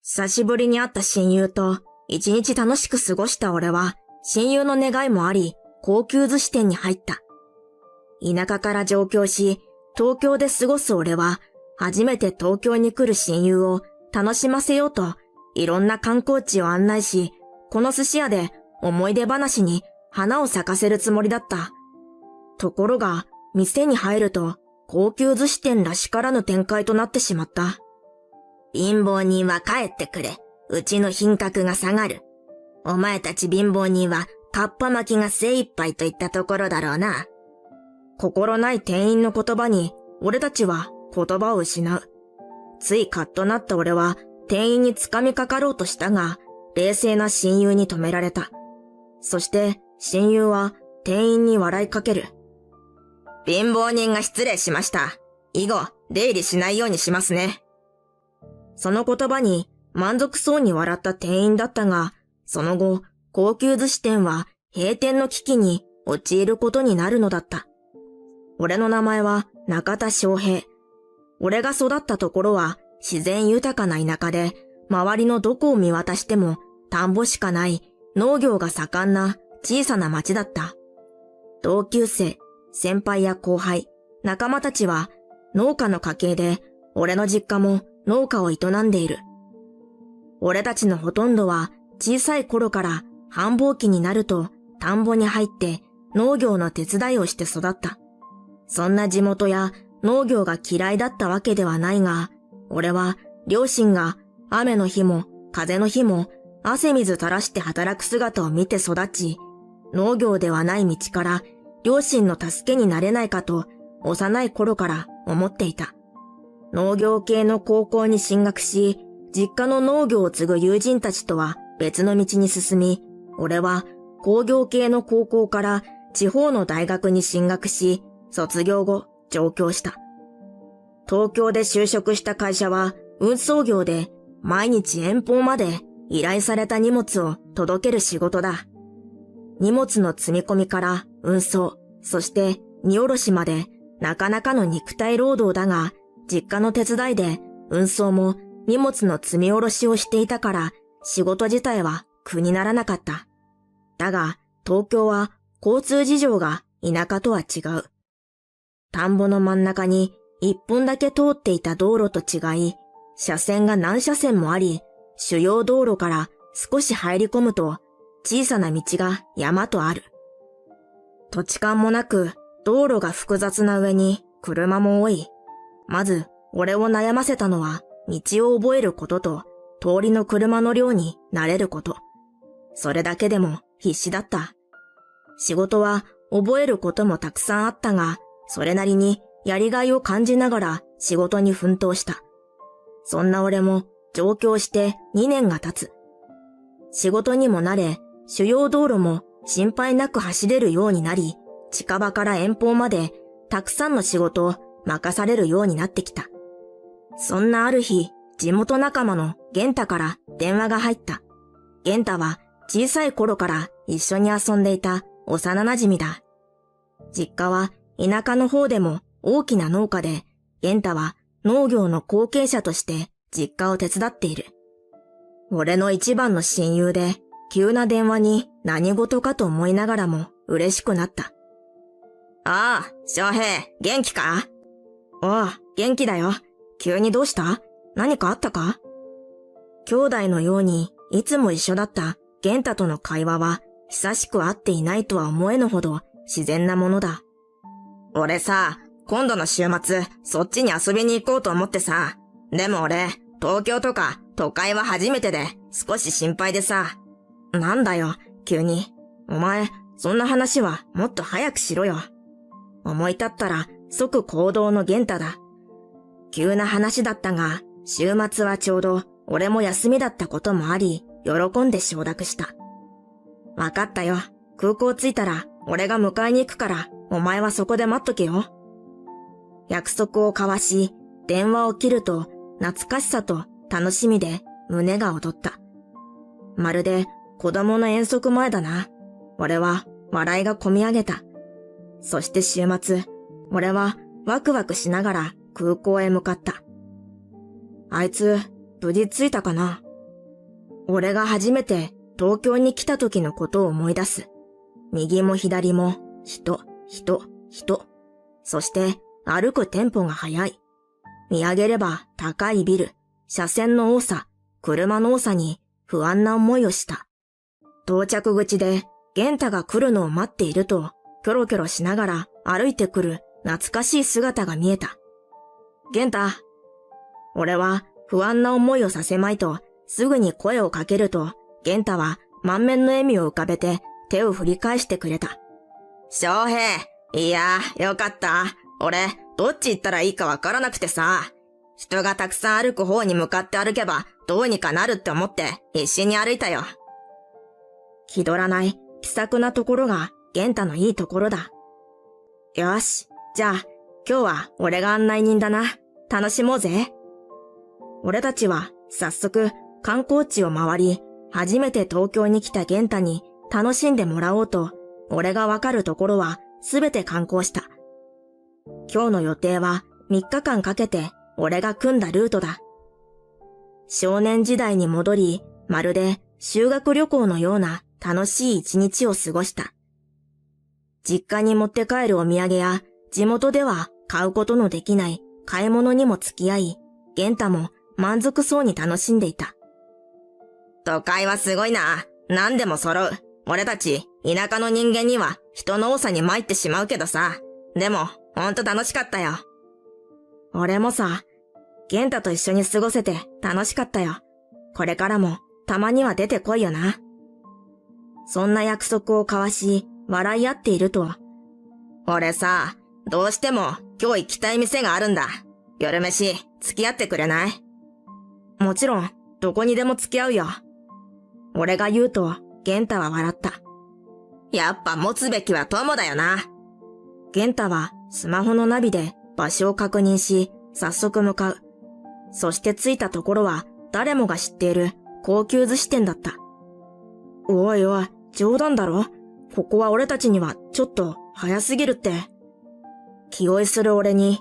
久しぶりに会った親友と一日楽しく過ごした俺は、親友の願いもあり、高級寿司店に入った。田舎から上京し、東京で過ごす俺は、初めて東京に来る親友を楽しませようと、いろんな観光地を案内し、この寿司屋で思い出話に花を咲かせるつもりだった。ところが、店に入ると、高級寿司店らしからぬ展開となってしまった。貧乏人は帰ってくれ。うちの品格が下がる。お前たち貧乏人は、かっぱ巻きが精一杯といったところだろうな。心ない店員の言葉に、俺たちは言葉を失う。ついカッとなった俺は、店員に掴みかかろうとしたが、冷静な親友に止められた。そして、親友は店員に笑いかける。貧乏人が失礼しました。以後、出入りしないようにしますね。その言葉に満足そうに笑った店員だったが、その後、高級寿司店は閉店の危機に陥ることになるのだった。俺の名前は中田翔平。俺が育ったところは自然豊かな田舎で、周りのどこを見渡しても田んぼしかない農業が盛んな小さな町だった。同級生、先輩や後輩、仲間たちは農家の家系で、俺の実家も農家を営んでいる。俺たちのほとんどは小さい頃から繁忙期になると田んぼに入って農業の手伝いをして育った。そんな地元や農業が嫌いだったわけではないが、俺は両親が雨の日も風の日も汗水垂らして働く姿を見て育ち、農業ではない道から両親の助けになれないかと幼い頃から思っていた。農業系の高校に進学し、実家の農業を継ぐ友人たちとは別の道に進み、俺は工業系の高校から地方の大学に進学し、卒業後上京した。東京で就職した会社は運送業で、毎日遠方まで依頼された荷物を届ける仕事だ。荷物の積み込みから運送、そして荷下ろしまでなかなかの肉体労働だが、実家の手伝いで運送も荷物の積み下ろしをしていたから仕事自体は苦にならなかった。だが東京は交通事情が田舎とは違う。田んぼの真ん中に一本だけ通っていた道路と違い、車線が何車線もあり、主要道路から少し入り込むと小さな道が山とある。土地勘もなく道路が複雑な上に車も多い。まず、俺を悩ませたのは、道を覚えることと、通りの車の量に慣れること。それだけでも必死だった。仕事は覚えることもたくさんあったが、それなりにやりがいを感じながら仕事に奮闘した。そんな俺も上京して2年が経つ。仕事にも慣れ、主要道路も心配なく走れるようになり、近場から遠方までたくさんの仕事を任されるようになってきた。そんなある日、地元仲間の玄太から電話が入った。玄太は小さい頃から一緒に遊んでいた幼馴染だ。実家は田舎の方でも大きな農家で、玄太は農業の後継者として実家を手伝っている。俺の一番の親友で、急な電話に何事かと思いながらも嬉しくなった。ああ、翔平、元気か？おう、元気だよ。急にどうした？何かあったか？兄弟のようにいつも一緒だった玄太との会話は久しく会っていないとは思えぬほど自然なものだ。俺さ、今度の週末そっちに遊びに行こうと思ってさ。でも俺、東京とか都会は初めてで少し心配でさ。なんだよ、急に。お前、そんな話はもっと早くしろよ。思い立ったら即行動の玄太だ。急な話だったが、週末はちょうど俺も休みだったこともあり、喜んで承諾した。わかったよ。空港着いたら俺が迎えに行くから、お前はそこで待っとけよ。約束を交わし、電話を切ると懐かしさと楽しみで胸が躍った。まるで子供の遠足前だな。俺は笑いがこみ上げた。そして週末、俺はワクワクしながら空港へ向かった。あいつ、無事着いたかな？俺が初めて東京に来た時のことを思い出す。右も左も人。そして歩くテンポが速い。見上げれば高いビル、車線の多さ、車の多さに不安な思いをした。到着口で玄太が来るのを待っていると、キョロキョロしながら歩いてくる懐かしい姿が見えた。玄太。俺は不安な思いをさせまいと、すぐに声をかけると、玄太は満面の笑みを浮かべて手を振り返してくれた。翔平、いや、よかった。俺、どっち行ったらいいかわからなくてさ。人がたくさん歩く方に向かって歩けば、どうにかなるって思って必死に歩いたよ。気取らない、気さくなところが玄太のいいところだ。よし、じゃあ、今日は俺が案内人だな。楽しもうぜ。俺たちは早速観光地を回り、初めて東京に来た玄太に楽しんでもらおうと、俺がわかるところはすべて観光した。今日の予定は3日間かけて俺が組んだルートだ。少年時代に戻り、まるで修学旅行のような楽しい一日を過ごした。実家に持って帰るお土産や地元では買うことのできない買い物にも付き合い、玄太も満足そうに楽しんでいた。都会はすごいな。何でも揃う。俺たち田舎の人間には人の多さに参ってしまうけどさ。でもほんと楽しかったよ。俺もさ、玄太と一緒に過ごせて楽しかったよ。これからもたまには出てこいよな。そんな約束を交わし、笑い合っていると。俺さ、どうしても今日行きたい店があるんだ。夜飯、付き合ってくれない？もちろん、どこにでも付き合うよ。俺が言うと、玄太は笑った。やっぱ持つべきは友だよな。玄太はスマホのナビで場所を確認し、早速向かう。そして着いたところは誰もが知っている高級寿司店だった。おいおい、冗談だろ？ここは俺たちにはちょっと早すぎるって。気負いする俺に、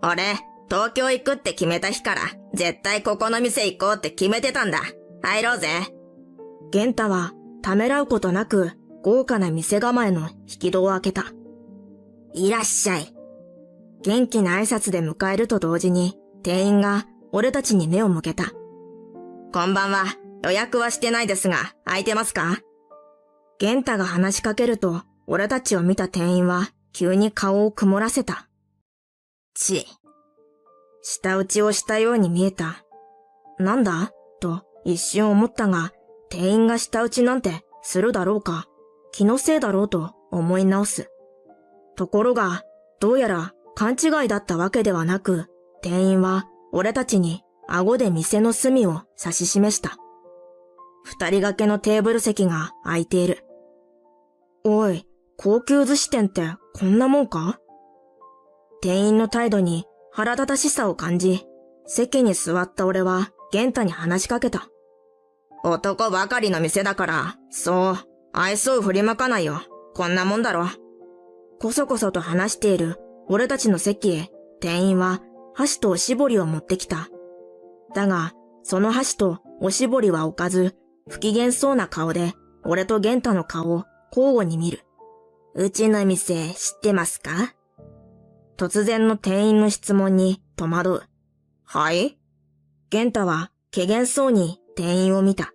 俺、東京行くって決めた日から、絶対ここの店行こうって決めてたんだ。入ろうぜ。玄太はためらうことなく豪華な店構えの引き戸を開けた。いらっしゃい。元気な挨拶で迎えると同時に店員が俺たちに目を向けた。こんばんは。予約はしてないですが、空いてますか？玄太が話しかけると俺たちを見た店員は急に顔を曇らせた。舌打ちをしたように見えた。なんだ？と一瞬思ったが、店員が舌打ちなんてするだろうか。気のせいだろうと思い直す。ところが、どうやら勘違いだったわけではなく、店員は俺たちに顎で店の隅を指し示した。二人掛けのテーブル席が空いている。おい、高級寿司店ってこんなもんか？店員の態度に腹立たしさを感じ、席に座った俺は玄太に話しかけた。男ばかりの店だから、そう、愛想を振りまかないよ。こんなもんだろ。こそこそと話している俺たちの席へ、店員は箸とおしぼりを持ってきた。だが、その箸とおしぼりは置かず、不機嫌そうな顔で、俺と玄太の顔を交互に見る。うちの店知ってますか？突然の店員の質問に戸惑う。はい？玄太は怪げそうに店員を見た。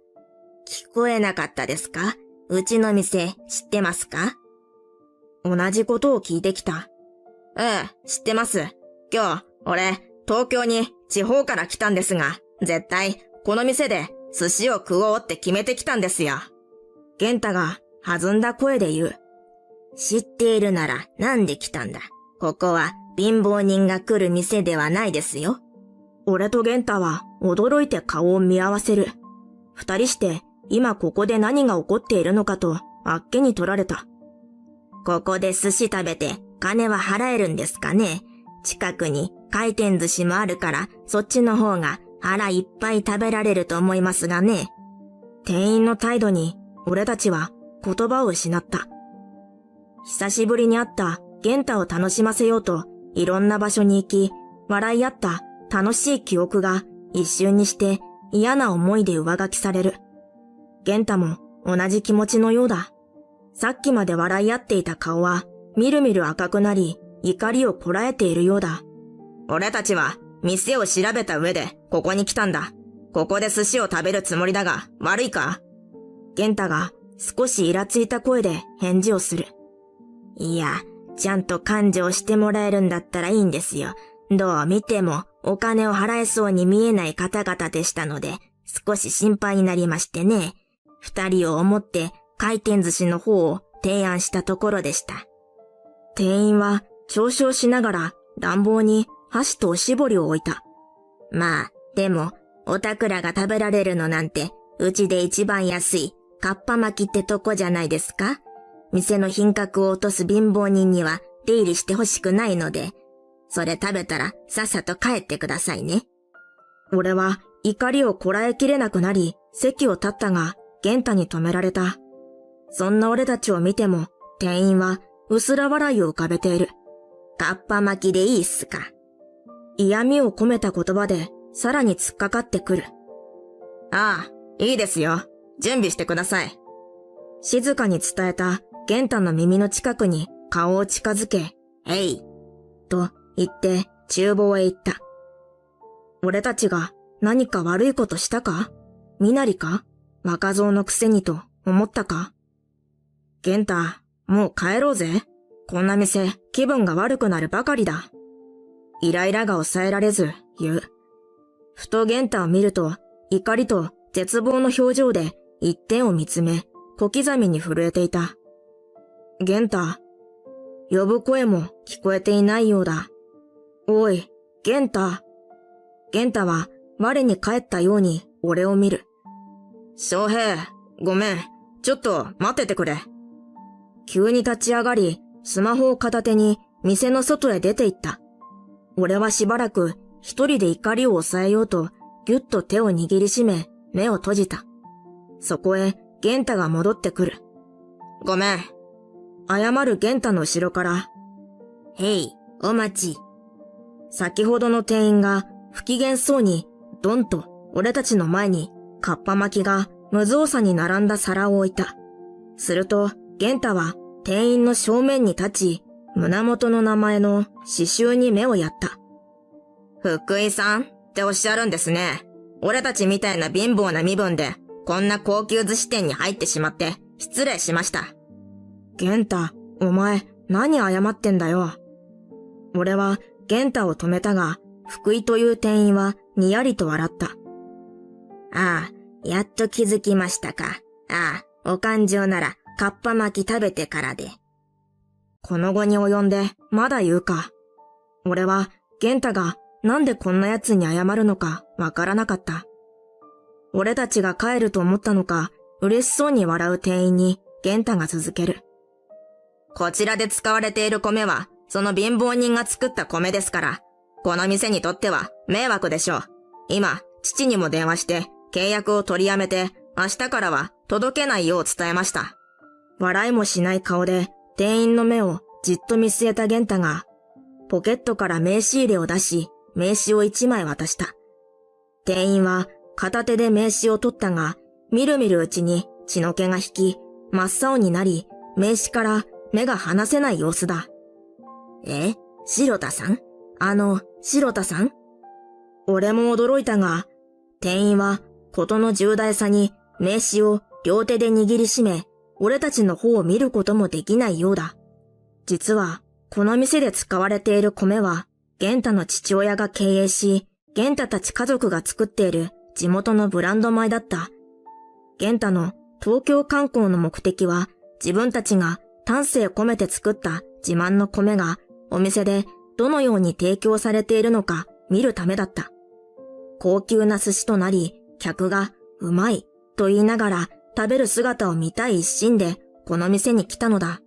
聞こえなかったですか？うちの店知ってますか？同じことを聞いてきた。知ってます。今日、俺、東京に地方から来たんですが、絶対この店で寿司を食おうって決めてきたんですよ。玄太が弾んだ声で言う。知っているならなんで来たんだ。ここは貧乏人が来る店ではないですよ。俺と玄太は驚いて顔を見合わせる。二人して今ここで何が起こっているのかとあっけに取られた。ここで寿司食べて金は払えるんですかね？近くに回転寿司もあるからそっちの方が腹いっぱい食べられると思いますがね。店員の態度に俺たちは言葉を失った。久しぶりに会った玄太を楽しませようといろんな場所に行き、笑い合った楽しい記憶が一瞬にして嫌な思いで上書きされる。玄太も同じ気持ちのようだ。さっきまで笑い合っていた顔は、みるみる赤くなり、怒りをこらえているようだ。俺たちは、店を調べた上で、ここに来たんだ。ここで寿司を食べるつもりだが、悪いか？玄太が、少しイラついた声で返事をする。いや、ちゃんと勘定してもらえるんだったらいいんですよ。どう見ても、お金を払えそうに見えない方々でしたので、少し心配になりましてね。二人を思って回転寿司の方を提案したところでした。店員は嘲笑しながら乱暴に箸とおしぼりを置いた。まあ、でも、おたくらが食べられるのなんて、うちで一番安い、かっぱ巻きってとこじゃないですか？店の品格を落とす貧乏人には出入りしてほしくないので、それ食べたらさっさと帰ってくださいね。俺は怒りをこらえきれなくなり、席を立ったが、玄太に止められた。そんな俺たちを見ても、店員は薄ら笑いを浮かべている。かっぱ巻きでいいっすか。嫌味を込めた言葉で、さらに突っかかってくる。ああ、いいですよ。準備してください。静かに伝えた玄太の耳の近くに顔を近づけ、えい、と言って厨房へ行った。俺たちが何か悪いことしたか？身なりか？若造のくせにと思ったか？玄太、もう帰ろうぜ。こんな店、気分が悪くなるばかりだ。イライラが抑えられず、言う。ふと玄太を見ると、怒りと絶望の表情で一点を見つめ、小刻みに震えていた。玄太。呼ぶ声も聞こえていないようだ。おい、玄太。玄太は我に返ったように俺を見る。翔平、ごめん。ちょっと待っててくれ。急に立ち上がり、スマホを片手に店の外へ出て行った。俺はしばらく一人で怒りを抑えようと、ぎゅっと手を握りしめ、目を閉じた。そこへ玄太が戻ってくる。ごめん。謝る玄太の後ろから、へい、お待ち。先ほどの店員が不機嫌そうに、ドンと俺たちの前に、かっぱ巻きが無造作に並んだ皿を置いた。すると、玄太は店員の正面に立ち、胸元の名前の刺繍に目をやった。福井さんっておっしゃるんですね。俺たちみたいな貧乏な身分で、こんな高級寿司店に入ってしまって、失礼しました。玄太、お前、何謝ってんだよ。俺は玄太を止めたが、福井という店員はにやりと笑った。ああ、やっと気づきましたか。ああ、お勘定なら、かっぱ巻き食べてからで。この後に及んで、まだ言うか。俺は、玄太がなんでこんな奴に謝るのかわからなかった。俺たちが帰ると思ったのか、嬉しそうに笑う店員に玄太が続ける。こちらで使われている米は、その貧乏人が作った米ですから、この店にとっては迷惑でしょう。今、父にも電話して、契約を取りやめて、明日からは届けないよう伝えました。笑いもしない顔で、店員の目をじっと見据えた玄太が、ポケットから名刺入れを出し、名刺を一枚渡した。店員は片手で名刺を取ったが、みるみるうちに血の気が引き、真っ青になり、名刺から目が離せない様子だ。白田さん？白田さん？俺も驚いたが、店員は事の重大さに名刺を両手で握りしめ、俺たちの方を見ることもできないようだ。実は、この店で使われている米は、玄太の父親が経営し、玄太たち家族が作っている地元のブランド米だった。玄太の東京観光の目的は、自分たちが丹精込めて作った自慢の米が、お店でどのように提供されているのか見るためだった。高級な寿司となり、客がうまいと言いながら食べる姿を見たい一心でこの店に来たのだ。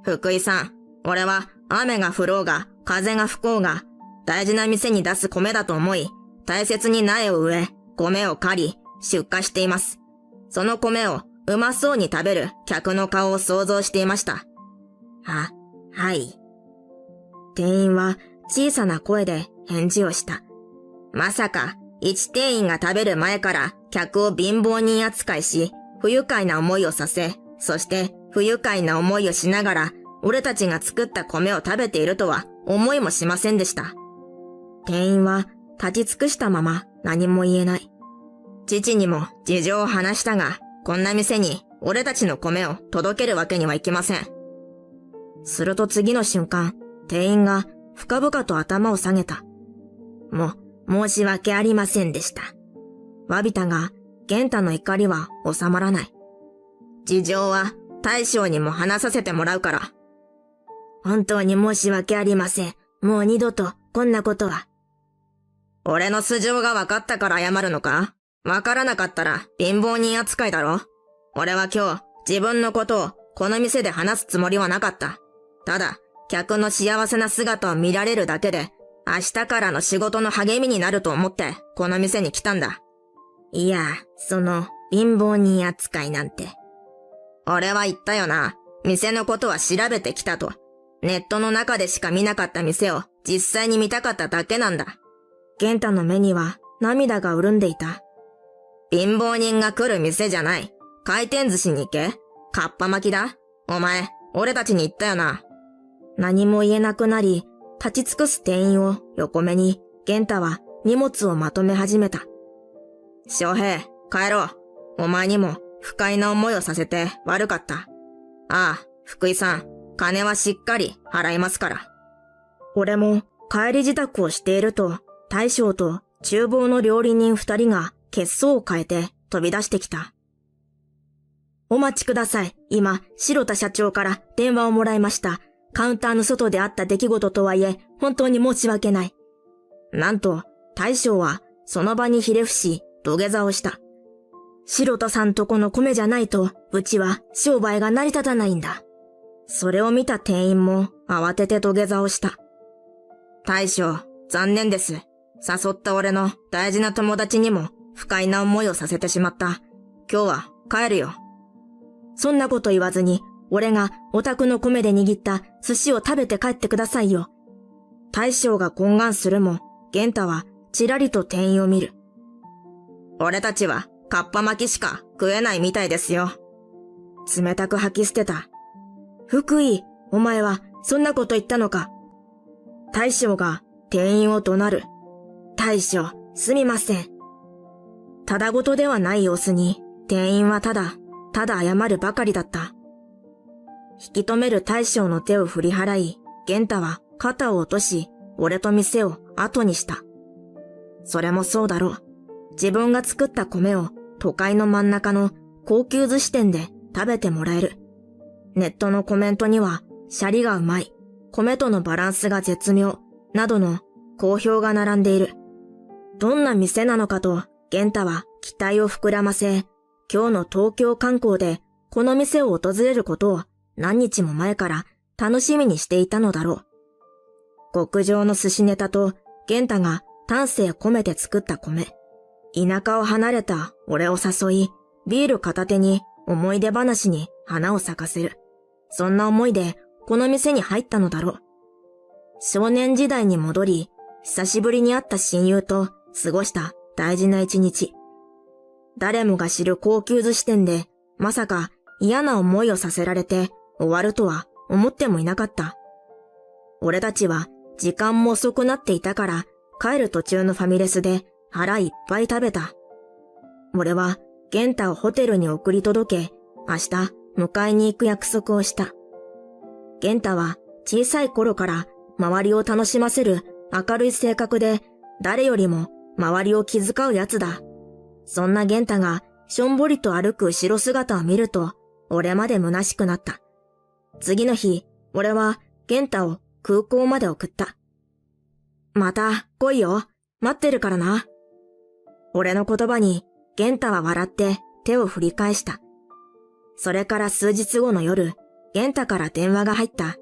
福井さん、俺は雨が降ろうが風が吹こうが大事な店に出す米だと思い、大切に苗を植え、米を刈り、出荷しています。その米をうまそうに食べる客の顔を想像していました。はい。店員は小さな声で返事をした。まさか、一店員が食べる前から客を貧乏人扱いし、不愉快な思いをさせ、そして不愉快な思いをしながら、俺たちが作った米を食べているとは思いもしませんでした。店員は立ち尽くしたまま何も言えない。父にも事情を話したが、こんな店に俺たちの米を届けるわけにはいきません。すると次の瞬間、店員が深々と頭を下げた。申し訳ありませんでした。詫びたが、玄太の怒りは収まらない。事情は大将にも話させてもらうから。本当に申し訳ありません。もう二度とこんなことは。俺の素性が分かったから謝るのか？分からなかったら貧乏人扱いだろ。俺は今日自分のことをこの店で話すつもりはなかった。ただ、客の幸せな姿を見られるだけで、明日からの仕事の励みになると思ってこの店に来たんだ。いや、貧乏人扱いなんて。俺は言ったよな。店のことは調べてきたと。ネットの中でしか見なかった店を実際に見たかっただけなんだ。玄太の目には涙が潤んでいた。貧乏人が来る店じゃない。回転寿司に行け。かっぱ巻きだ。お前、俺たちに言ったよな。何も言えなくなり、立ち尽くす店員を横目に、玄太は荷物をまとめ始めた。翔平、帰ろう。お前にも不快な思いをさせて悪かった。ああ、福井さん、金はしっかり払いますから。俺も帰り支度をしていると、大将と厨房の料理人二人が血相を変えて飛び出してきた。お待ちください。今、白田社長から電話をもらいました。カウンターの外であった出来事とはいえ、本当に申し訳ない。なんと、大将はその場にひれ伏し、土下座をした。白田さんとこの米じゃないと、うちは商売が成り立たないんだ。それを見た店員も慌てて土下座をした。大将、残念です。誘った俺の大事な友達にも不快な思いをさせてしまった。今日は帰るよ。そんなこと言わずに、俺がお宅の米で握った寿司を食べて帰ってくださいよ。大将が懇願するも、玄太はちらりと店員を見る。俺たちはかっぱ巻きしか食えないみたいですよ。冷たく吐き捨てた。福井、お前はそんなこと言ったのか。大将が店員を怒鳴る。大将、すみません。ただごとではない様子に、店員はただ謝るばかりだった。引き止める大将の手を振り払い、玄太は肩を落とし、俺と店を後にした。それもそうだろう。自分が作った米を都会の真ん中の高級寿司店で食べてもらえる。ネットのコメントには、シャリがうまい、米とのバランスが絶妙、などの好評が並んでいる。どんな店なのかと、玄太は期待を膨らませ、今日の東京観光でこの店を訪れることを何日も前から楽しみにしていたのだろう。極上の寿司ネタと玄太が丹精込めて作った米。田舎を離れた俺を誘い、ビール片手に思い出話に花を咲かせる。そんな思いでこの店に入ったのだろう。少年時代に戻り、久しぶりに会った親友と過ごした大事な一日。誰もが知る高級寿司店で、まさか嫌な思いをさせられて終わるとは思ってもいなかった。俺たちは時間も遅くなっていたから、帰る途中のファミレスで腹いっぱい食べた。俺は玄太をホテルに送り届け、明日迎えに行く約束をした。玄太は小さい頃から周りを楽しませる明るい性格で、誰よりも周りを気遣うやつだ。そんな玄太がしょんぼりと歩く後ろ姿を見ると、俺まで虚しくなった。次の日、俺は玄太を空港まで送った。また来いよ。待ってるからな。俺の言葉に玄太は笑って手を振り返した。それから数日後の夜、玄太から電話が入った。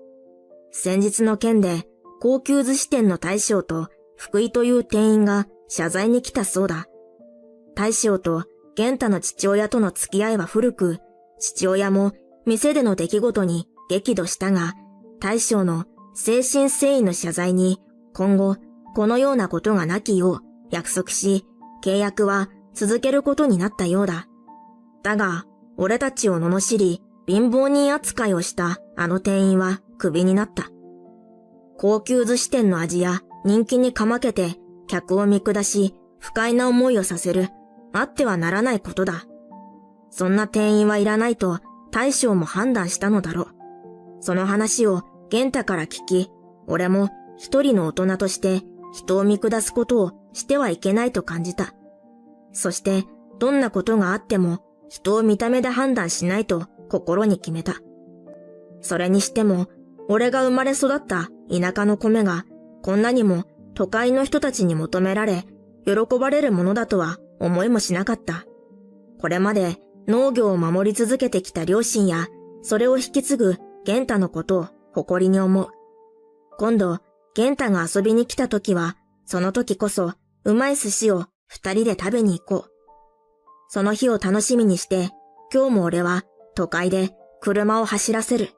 先日の件で高級寿司店の大将と福井という店員が謝罪に来たそうだ。大将と玄太の父親との付き合いは古く、父親も店での出来事に激怒したが、大将の誠心誠意の謝罪に今後このようなことがなきよう約束し、契約は続けることになったようだ。だが、俺たちを罵り、貧乏人扱いをしたあの店員はクビになった。高級寿司店の味や人気にかまけて客を見下し、不快な思いをさせる、あってはならないことだ。そんな店員はいらないと大将も判断したのだろう。その話を玄太から聞き、俺も一人の大人として人を見下すことをしてはいけないと感じた。そしてどんなことがあっても人を見た目で判断しないと心に決めた。それにしても俺が生まれ育った田舎の米がこんなにも都会の人たちに求められ喜ばれるものだとは思いもしなかった。これまで農業を守り続けてきた両親やそれを引き継ぐ玄太のことを誇りに思う。今度玄太が遊びに来た時はその時こそうまい寿司を二人で食べに行こう。その日を楽しみにして今日も俺は都会で車を走らせる。